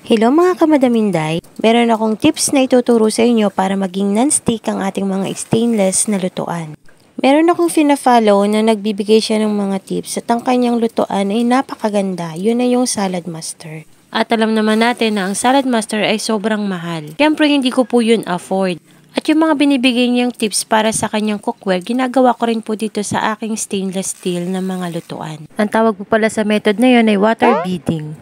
Hello mga kamadaminday, meron akong tips na ituturo sa inyo para maging non-stick ang ating mga stainless na lutuan. Meron akong fina-follow na nagbibigay siya ng mga tips at ang kanyang lutuan ay napakaganda, yun ay yung Salad Master. At alam naman natin na ang Salad Master ay sobrang mahal. Siyempre hindi ko po yun afford. At yung mga binibigay niyang tips para sa kanyang cookware, ginagawa ko rin po dito sa aking stainless steel na mga lutuan. Ang tawag po pala sa method na yun ay water beading.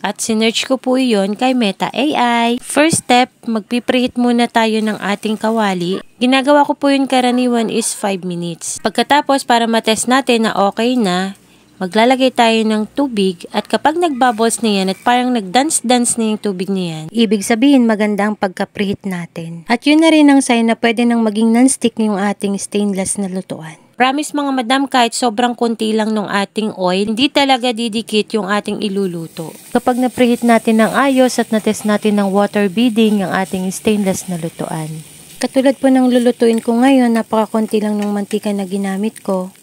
At sinearch ko po iyon kay Meta AI. First step, magpipreheat muna tayo ng ating kawali. Ginagawa ko po yun karaniwan is 5 minutes. Pagkatapos, para matest natin na okay na, maglalagay tayo ng tubig at kapag nagbubbles na yan at parang nagdance-dance na yung tubig na yan, ibig sabihin maganda ang pagka-preheat natin. At yun na rin ang sign na pwede nang maging non-stick yung ating stainless na lutuan. Promise mga madam, kahit sobrang konti lang ng ating oil, hindi talaga didikit yung ating iluluto. Kapag na-preheat natin ng ayos at na-test natin ng water beading ang ating stainless na lutuan. Katulad po ng lulutuin ko ngayon, napakakunti lang ng mantika na ginamit ko.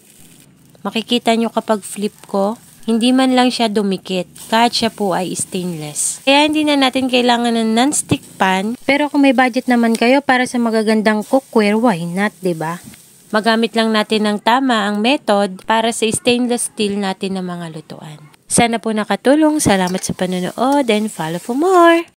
Makikita nyo kapag flip ko, hindi man lang siya dumikit, kahit siya po ay stainless. Kaya hindi na natin kailangan ng non-stick pan, pero kung may budget naman kayo para sa magagandang cookware, why not, diba? Magamit lang natin ng tama ang method para sa stainless steel natin na mga lutuan. Sana po nakatulong. Salamat sa panonood and follow for more!